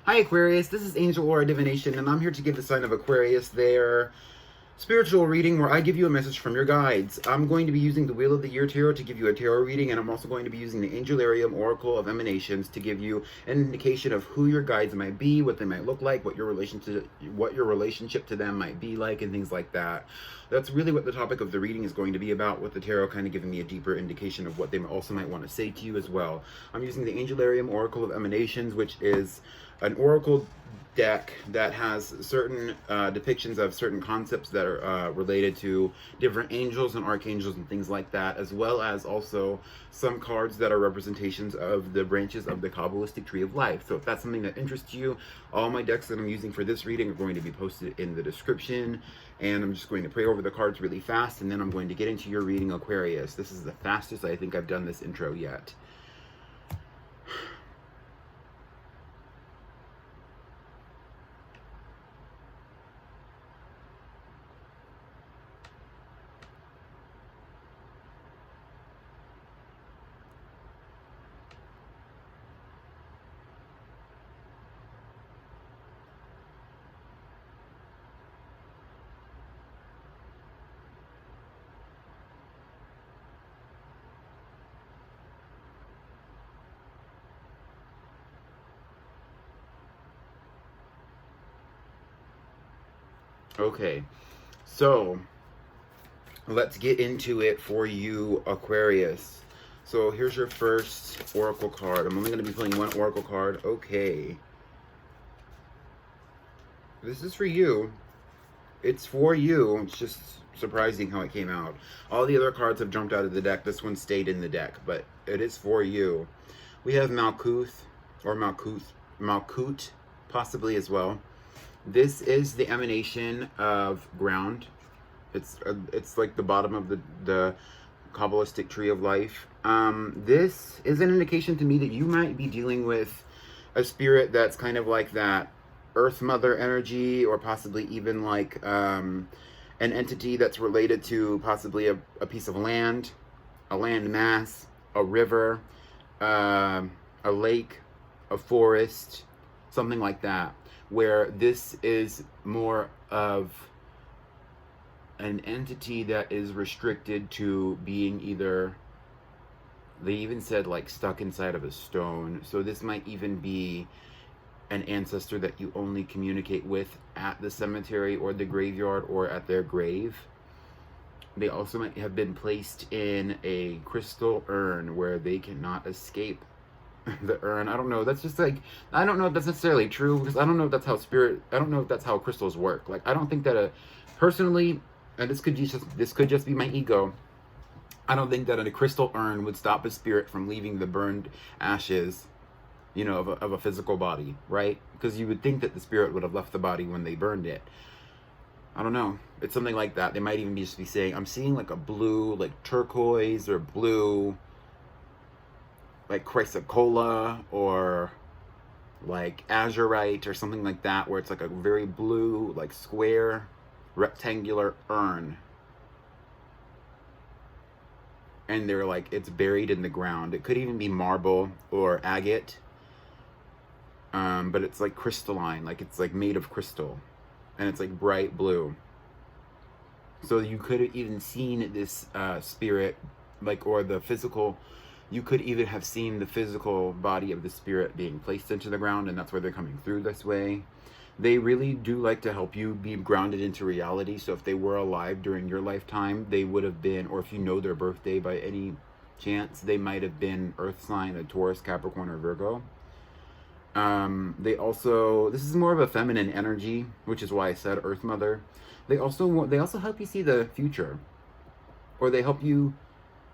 Hi Aquarius, this is Angel Aura Divination, and I'm here to give the sign of Aquarius their spiritual reading where I give you a message from your guides. I'm going to be using the Wheel of the Year Tarot to give you a tarot reading, and I'm also going to be using the Angelarium Oracle of Emanations to give you an indication of who your guides might be, what they might look like, what your relationship to them might be like, and things like that. That's really what the topic of the reading is going to be about, with the tarot kind of giving me a deeper indication of what they also might want to say to you as well. I'm using the Angelarium Oracle of Emanations, which is an oracle deck that has certain depictions of certain concepts that are related to different angels and archangels and things like that, as well as also some cards that are representations of the branches of the Kabbalistic Tree of Life. So if that's something that interests you, all my decks that I'm using for this reading are going to be posted in the description, and I'm just going to pray over the cards really fast, and then I'm going to get into your reading, Aquarius. This is the fastest I think I've done this intro yet. Okay, so let's get into it for you, Aquarius. So here's your first oracle card. I'm only going to be playing one oracle card. Okay. This is for you. It's for you. It's just surprising how it came out. All the other cards have jumped out of the deck. This one stayed in the deck, but it is for you. We have Malkuth, or Malkut, possibly as well. This is the emanation of ground. It's like the bottom of the Kabbalistic Tree of Life. This is an indication to me that you might be dealing with a spirit that's kind of like that Earth Mother energy, or possibly even like an entity that's related to possibly a piece of land, a land mass, a river, a lake, a forest, something like that, where this is more of an entity that is restricted to being either, they even said like stuck inside of a stone. So this might even be an ancestor that you only communicate with at the cemetery or the graveyard or at their grave. They also might have been placed in a crystal urn where they cannot escape the urn. I don't know. That's just like, I don't know if that's necessarily true, because I don't know if that's how I don't know if that's how crystals work. Like, I don't think that personally, and this could just be my ego, I don't think that a crystal urn would stop a spirit from leaving the burned ashes, you know, of a physical body, right? Because you would think that the spirit would have left the body when they burned it. I don't know. It's something like that. They might even just be saying, I'm seeing like a blue, like turquoise or blue, like chrysocolla or like azurite or something like that, where it's like a very blue, like square, rectangular urn. And they're like, it's buried in the ground. It could even be marble or agate. But it's like crystalline, like it's like made of crystal, and it's like bright blue. So you could have even seen this spirit, like, or the physical, you could even have seen the physical body of the spirit being placed into the ground, and that's where they're coming through this way. They really do like to help you be grounded into reality. So if they were alive during your lifetime, they would have been, or if you know their birthday by any chance, they might have been Earth sign, a Taurus, Capricorn, or Virgo. They also, this is more of a feminine energy, which is why I said Earth Mother. They also help you see the future, or they help you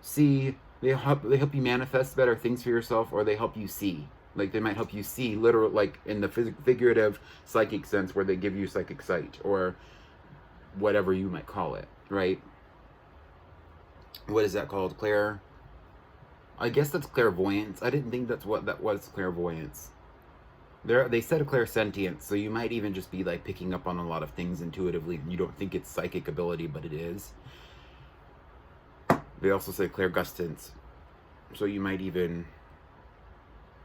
see, they help you manifest better things for yourself, or they help you see. Like, they might help you see literal, like in the figurative psychic sense, where they give you psychic sight, or whatever you might call it, right? What is that called? I guess that's clairvoyance. I didn't think that's what that was, clairvoyance. They said a clairsentience, so you might even just be like picking up on a lot of things intuitively, and you don't think it's psychic ability, but it is. They also say clairgustance, so you might even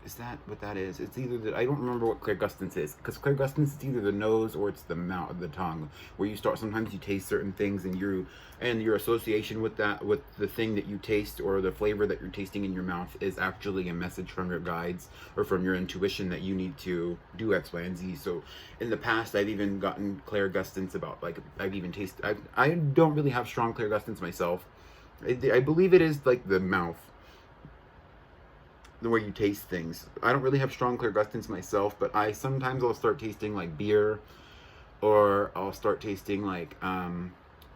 Is that what that is? It's either the, I don't remember what clairgustance is, because clairgustance is either the nose or it's the mouth, the tongue, where you start. Sometimes you taste certain things, and your association with that, with the thing that you taste or the flavor that you're tasting in your mouth, is actually a message from your guides or from your intuition that you need to do X, Y, and Z. So in the past, I've even gotten clairgustance about, like, I've even tasted. I don't really have strong clairgustance myself. I believe it is like the mouth, the way you taste things. I don't really have strong clairgustance myself, but I sometimes I'll start tasting like beer, or I'll start tasting like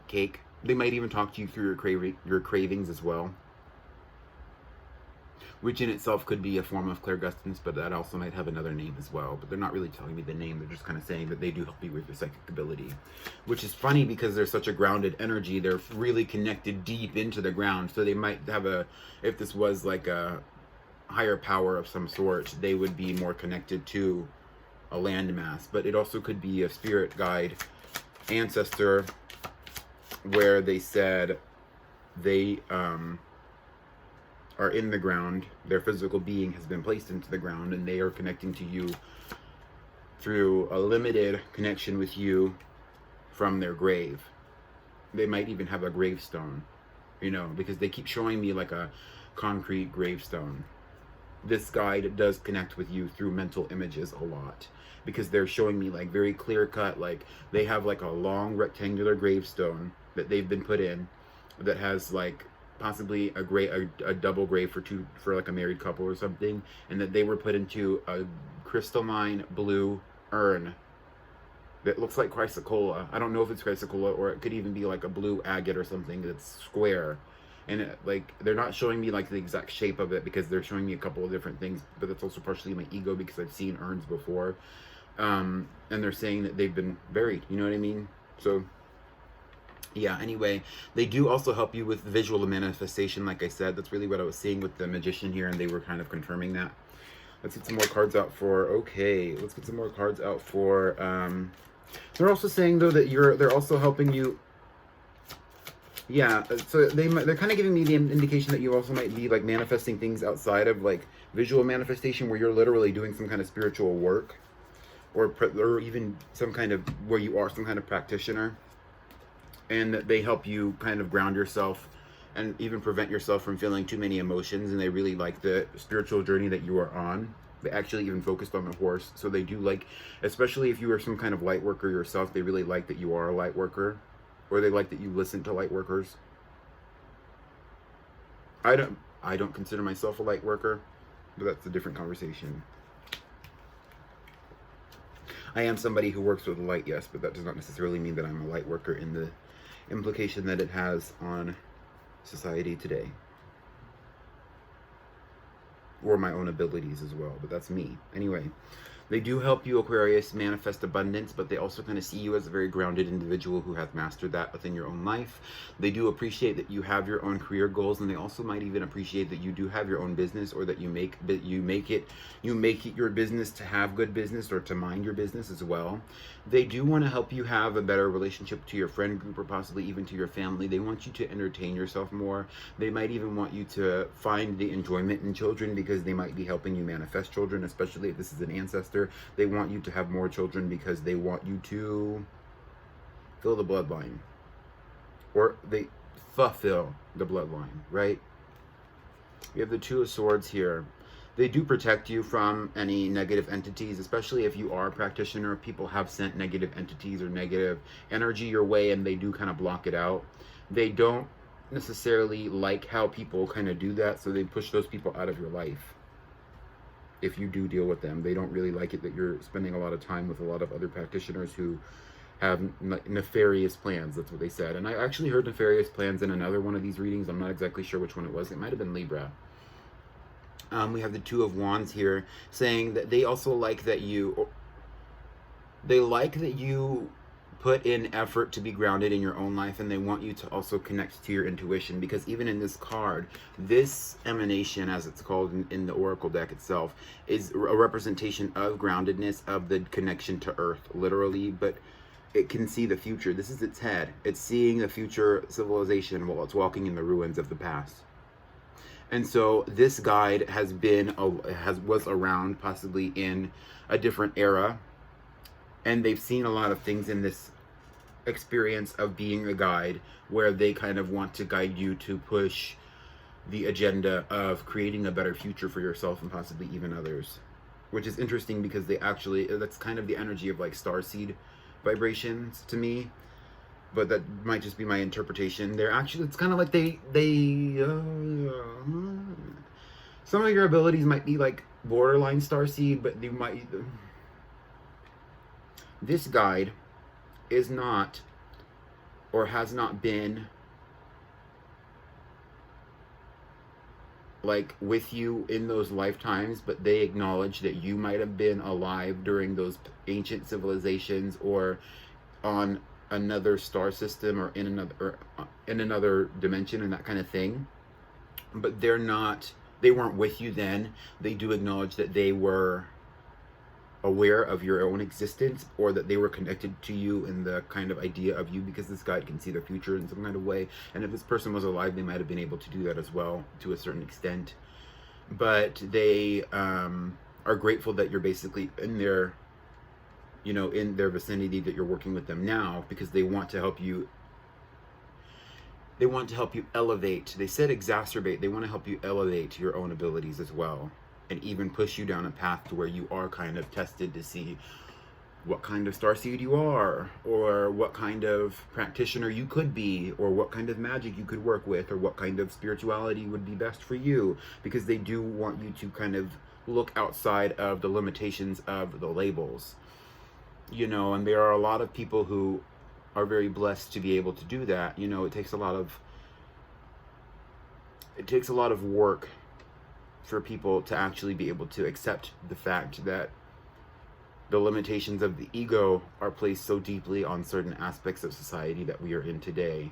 cake. They might even talk to you through your cravings as well, which in itself could be a form of clairgustance, but that also might have another name as well. But they're not really telling me the name. They're just kind of saying that they do help you with your psychic ability, which is funny because they're such a grounded energy. They're really connected deep into the ground. So they might have if this was like a higher power of some sort, they would be more connected to a landmass. But it also could be a spirit guide, ancestor, where they said they are in the ground. Their physical being has been placed into the ground, and they are connecting to you through a limited connection with you from their grave. They might even have a gravestone, because they keep showing me like a concrete gravestone. This guide does connect with you through mental images a lot, because they're showing me like very clear cut, like they have like a long rectangular gravestone that they've been put in, that has like possibly a double grave for like a married couple or something, and that they were put into a crystalline blue urn that looks like chrysocolla. I don't know if it's chrysocolla, or it could even be like a blue agate or something that's square. And like they're not showing me like the exact shape of it, because they're showing me a couple of different things, but that's also partially my ego, because I've seen urns before, and they're saying that they've been buried, you know what I mean? So yeah, anyway, they do also help you with visual manifestation. Like I said, that's really what I was seeing with the magician here, and they were kind of confirming that. Let's get some more cards out for, okay, let's get some more cards out for, they're also saying though that they're also helping you. Yeah, so they're kind of giving me the indication that you also might be like manifesting things outside of like visual manifestation, where you're literally doing some kind of spiritual work, or even some kind of, where you are some kind of practitioner, and that they help you kind of ground yourself and even prevent yourself from feeling too many emotions. And they really like the spiritual journey that you are on. They actually even focused on the horse. So they do like, especially if you are some kind of light worker yourself, they really like that you are a light worker. Or they like that you listen to light workers. I don't consider myself a light worker, but that's a different conversation. I am somebody who works with light, yes, but that does not necessarily mean that I'm a light worker in the implication that it has on society today. Or my own abilities as well, but that's me. Anyway, they do help you, Aquarius, manifest abundance, but they also kind of see you as a very grounded individual who has mastered that within your own life. They do appreciate that you have your own career goals, and they also might even appreciate that you do have your own business, or that you make it your business to have good business, or to mind your business as well. They do want to help you have a better relationship to your friend group, or possibly even to your family. They want you to entertain yourself more. They might even want you to find the enjoyment in children, because they might be helping you manifest children, especially if this is an ancestor. They want you to have more children because they want you to fill the bloodline, or they fulfill the bloodline, right? We have the Two of Swords here. They do protect you from any negative entities, especially if you are a practitioner. People have sent negative entities or negative energy your way, and they do kind of block it out. They don't necessarily like how people kind of do that, so they push those people out of your life. If you do deal with them, they don't really like it that you're spending a lot of time with a lot of other practitioners who have nefarious plans. That's what they said. And I actually heard nefarious plans in another one of these readings. I'm not exactly sure which one it was. It might have been Libra. We have the Two of Wands here, saying that they also like that you put in effort to be grounded in your own life, and they want you to also connect to your intuition, because even in this card, this emanation, as it's called in the oracle deck itself, is a representation of groundedness, of the connection to earth, literally, but it can see the future. This is its head. It's seeing the future civilization while it's walking in the ruins of the past. And so this guide was around possibly in a different era, and they've seen a lot of things in this experience of being a guide where they kind of want to guide you to push the agenda of creating a better future for yourself and possibly even others, which is interesting because that's kind of the energy of like starseed vibrations to me, but that might just be my interpretation. It's kind of like some of your abilities might be like borderline starseed, but this guide is not, or has not been, like with you in those lifetimes, but they acknowledge that you might have been alive during those ancient civilizations, or on another star system, or in another dimension and that kind of thing. But they weren't with you then. They do acknowledge that they were aware of your own existence, or that they were connected to you in the kind of idea of you, because this guide can see the future in some kind of way. And if this person was alive, they might have been able to do that as well to a certain extent. But they are grateful that you're basically in their vicinity, that you're working with them now, because they want to help you elevate. They said exacerbate. They want to help you elevate your own abilities as well, and even push you down a path to where you are kind of tested to see what kind of starseed you are, or what kind of practitioner you could be, or what kind of magic you could work with, or what kind of spirituality would be best for you, because they do want you to kind of look outside of the limitations of the labels, and there are a lot of people who are very blessed to be able to do that. It takes a lot of work for people to actually be able to accept the fact that the limitations of the ego are placed so deeply on certain aspects of society that we are in today,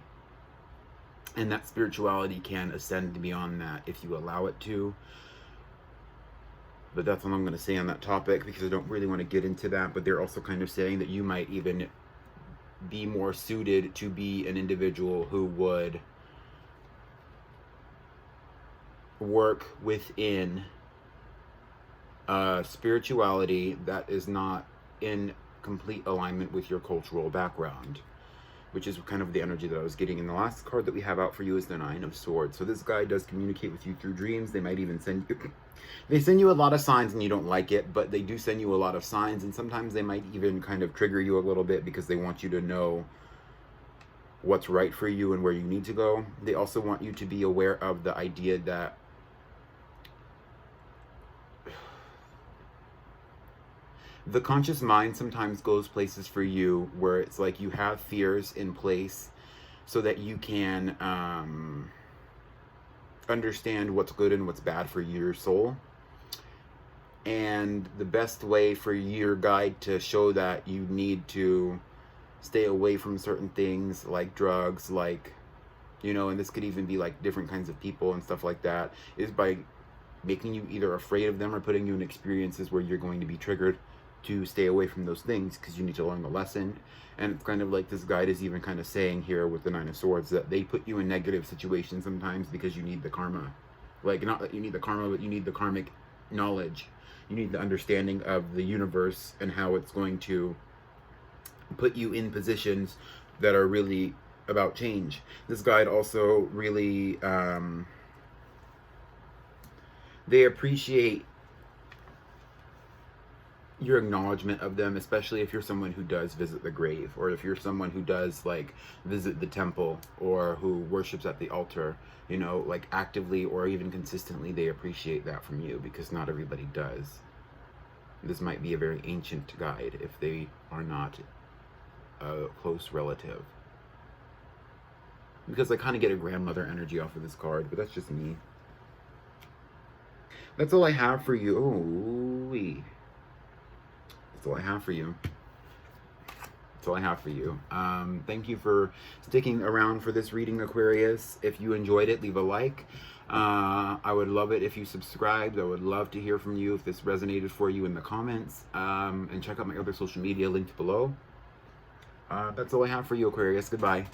and that spirituality can ascend beyond that if you allow it to. But that's all I'm going to say on that topic, because I don't really want to get into that. But they're also kind of saying that you might even be more suited to be an individual who would work within spirituality that is not in complete alignment with your cultural background, which is kind of the energy that I was getting. And the last card that we have out for you is the Nine of Swords. So this guy does communicate with you through dreams. They might even send you a lot of signs, and you don't like it, but they do send you a lot of signs, and sometimes they might even kind of trigger you a little bit, because they want you to know what's right for you and where you need to go. They also want you to be aware of the idea that the conscious mind sometimes goes places for you where it's like you have fears in place so that you can understand what's good and what's bad for your soul. And the best way for your guide to show that you need to stay away from certain things like drugs, and this could even be like different kinds of people and stuff like that, is by making you either afraid of them or putting you in experiences where you're going to be triggered to stay away from those things, because you need to learn the lesson. And it's kind of like this guide is even kind of saying here with the Nine of Swords that they put you in negative situations sometimes because you need the karma. Like, not that you need the karma, but you need the karmic knowledge. You need the understanding of the universe and how it's going to put you in positions that are really about change. This guide also really, they appreciate your acknowledgement of them, especially if you're someone who does visit the grave, or if you're someone who does visit the temple, or who worships at the altar, actively or even consistently. They appreciate that from you, because not everybody does. This might be a very ancient guide if they are not a close relative, because I kind of get a grandmother energy off of this card, but that's just me. That's all I have for you. Ooh-wee. That's all I have for you. That's all I have for you. Thank you for sticking around for this reading, Aquarius. If you enjoyed it, leave a like. I would love it if you subscribed. I would love to hear from you if this resonated for you in the comments. And check out my other social media linked below. That's all I have for you, Aquarius. Goodbye.